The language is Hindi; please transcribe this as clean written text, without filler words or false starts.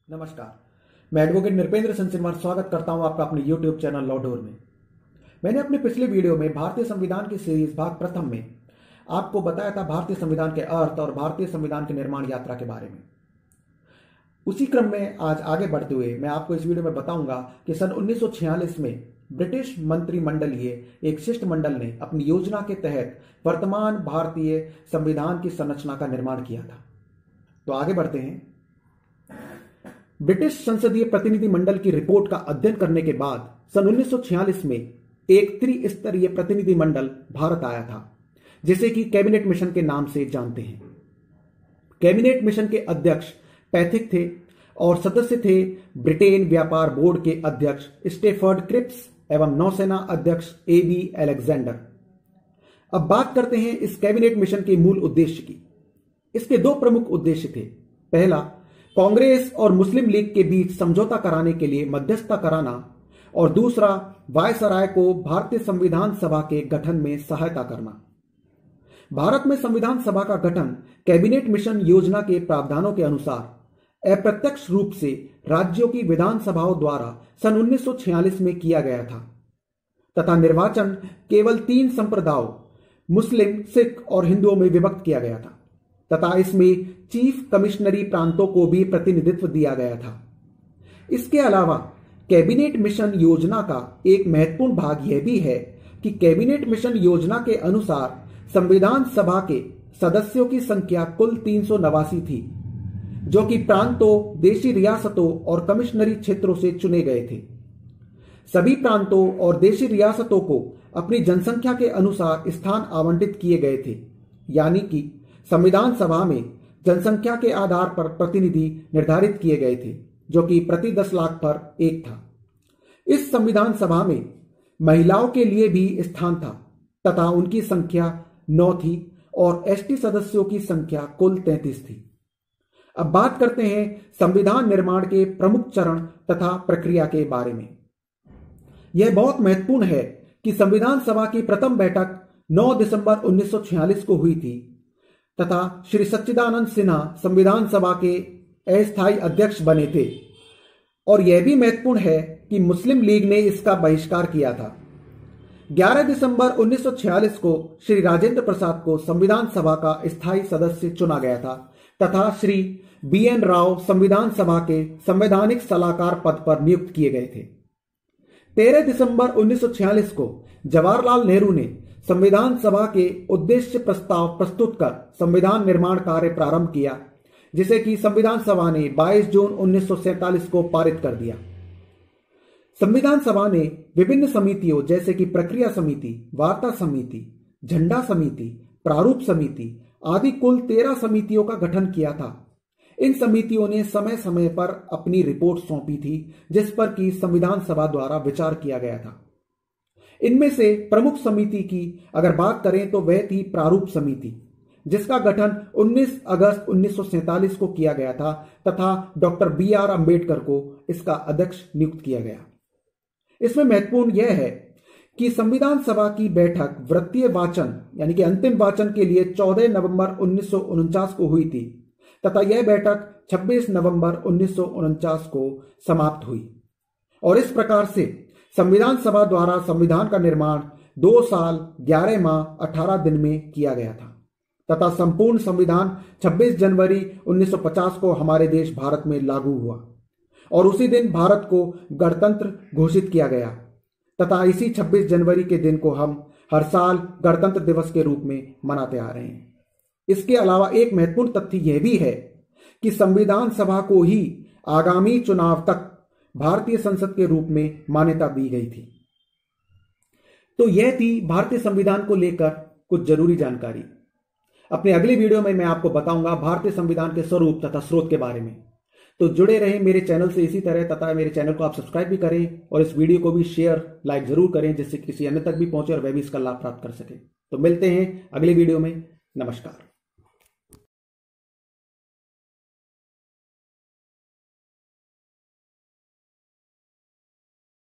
नमस्कार। मैं एडवोकेट नृपेंद्र सिंह स्वागत करता हूं आपका अपने YouTube चैनल लॉ डोर में। मैंने अपने पिछले वीडियो में भारतीय संविधान की सीरीज भाग प्रथम में आपको बताया था भारतीय संविधान के अर्थ और भारतीय संविधान की निर्माण यात्रा के बारे में। उसी क्रम में आज आगे बढ़ते हुए मैं आपको इस वीडियो में बताऊंगा कि सन 1946 में ब्रिटिश मंत्रिमंडलीय एक शिष्टमंडल ने अपनी योजना के तहत वर्तमान भारतीय संविधान की संरचना का निर्माण किया था। तो आगे बढ़ते हैं। ब्रिटिश संसदीय प्रतिनिधि मंडल की रिपोर्ट का अध्ययन करने के बाद सन 1946 में एक त्रिस्तरीय प्रतिनिधि मंडल भारत आया था, जिसे कि कैबिनेट मिशन के नाम से जानते हैं। कैबिनेट मिशन के अध्यक्ष पैथिक थे और सदस्य थे ब्रिटेन व्यापार बोर्ड के अध्यक्ष स्टेफर्ड क्रिप्स एवं नौसेना अध्यक्ष AB अलेक्जेंडर। अब बात करते हैं इस कैबिनेट मिशन के मूल उद्देश्य की। इसके दो प्रमुख उद्देश्य थे। पहला, कांग्रेस और मुस्लिम लीग के बीच समझौता कराने के लिए मध्यस्थता कराना, और दूसरा, वायसराय को भारतीय संविधान सभा के गठन में सहायता करना। भारत में संविधान सभा का गठन कैबिनेट मिशन योजना के प्रावधानों के अनुसार अप्रत्यक्ष रूप से राज्यों की विधानसभाओं द्वारा सन 1946 में किया गया था तथा निर्वाचन केवल 3 संप्रदायों मुस्लिम, सिख और हिंदुओं में विभक्त किया गया था तथा इसमें चीफ कमिश्नरी प्रांतों को भी प्रतिनिधित्व दिया गया था। इसके अलावा कैबिनेट मिशन योजना का एक महत्वपूर्ण भाग यह भी है कि कैबिनेट मिशन योजना के अनुसार संविधान सभा के सदस्यों की संख्या कुल 389 थी, जो कि प्रांतों, देशी रियासतों और कमिश्नरी क्षेत्रों से चुने गए थे। सभी प्रांतों और देशी रियासतों को अपनी जनसंख्या के अनुसार स्थान आवंटित किए गए थे, यानी कि संविधान सभा में जनसंख्या के आधार पर प्रतिनिधि निर्धारित किए गए थे, जो कि प्रति 10 लाख पर 1 था। इस संविधान सभा में महिलाओं के लिए भी स्थान था तथा उनकी संख्या 9 थी और ST सदस्यों की संख्या कुल 33 थी। अब बात करते हैं संविधान निर्माण के प्रमुख चरण तथा प्रक्रिया के बारे में। यह बहुत महत्वपूर्ण है कि संविधान सभा की प्रथम बैठक 9 दिसंबर 1946 को हुई थी तथा श्री सच्चिदानंद सिन्हा संविधान सभा के अस्थायी अध्यक्ष बने थे, और यह भी महत्वपूर्ण है कि मुस्लिम लीग ने इसका बहिष्कार किया था। 11 दिसंबर 1946 को श्री राजेंद्र प्रसाद को संविधान सभा का स्थायी सदस्य चुना गया था तथा श्री BN राव संविधान सभा के संवैधानिक सलाहकार पद पर नियुक्त किए गए थे। 13 दिसंबर 1946 को जवाहरलाल नेहरू ने संविधान सभा के उद्देश्य प्रस्ताव प्रस्तुत कर संविधान निर्माण कार्य प्रारंभ किया, जिसे कि संविधान सभा ने 22 जून 1947 को पारित कर दिया। संविधान सभा ने विभिन्न समितियों जैसे कि प्रक्रिया समिति, वार्ता समिति, झंडा समिति, प्रारूप समिति आदि कुल 13 समितियों का गठन किया था। इन समितियों ने समय समय पर अपनी रिपोर्ट सौंपी थी, जिस पर कि संविधान सभा द्वारा विचार किया गया था। इनमें से प्रमुख समिति की अगर बात करें तो वह थी प्रारूप समिति, जिसका गठन 19 अगस्त 1947 को किया गया था तथा डॉक्टर BR अम्बेडकर को इसका अध्यक्ष नियुक्त किया गया। इसमें महत्वपूर्ण यह है कि संविधान सभा की बैठक वृत्तीय वाचन यानी कि अंतिम वाचन के लिए 14 नवंबर 1949 को हुई थी तथा यह बैठक 26 नवंबर 1949 को समाप्त हुई, और इस प्रकार से संविधान सभा द्वारा संविधान का निर्माण 2 साल 11 माह 18 दिन में किया गया था तथा संपूर्ण संविधान 26 जनवरी 1950 को हमारे देश भारत में लागू हुआ, और उसी दिन भारत को गणतंत्र घोषित किया गया तथा इसी 26 जनवरी के दिन को हम हर साल गणतंत्र दिवस के रूप में मनाते आ रहे हैं। इसके अलावा एक महत्वपूर्ण तथ्य यह भी है कि संविधान सभा को ही आगामी चुनाव तक भारतीय संसद के रूप में मान्यता दी गई थी। तो यह थी भारतीय संविधान को लेकर कुछ जरूरी जानकारी। अपने अगले वीडियो में मैं आपको बताऊंगा भारतीय संविधान के स्वरूप तथा स्रोत के बारे में। तो जुड़े रहें मेरे चैनल से इसी तरह, तथा मेरे चैनल को आप सब्सक्राइब भी करें और इस वीडियो को भी शेयर लाइक जरूर करें, जिससे किसी अन्य तक भी पहुंचे और वह भी इसका लाभ प्राप्त कर सके। तो मिलते हैं अगले वीडियो में। नमस्कार।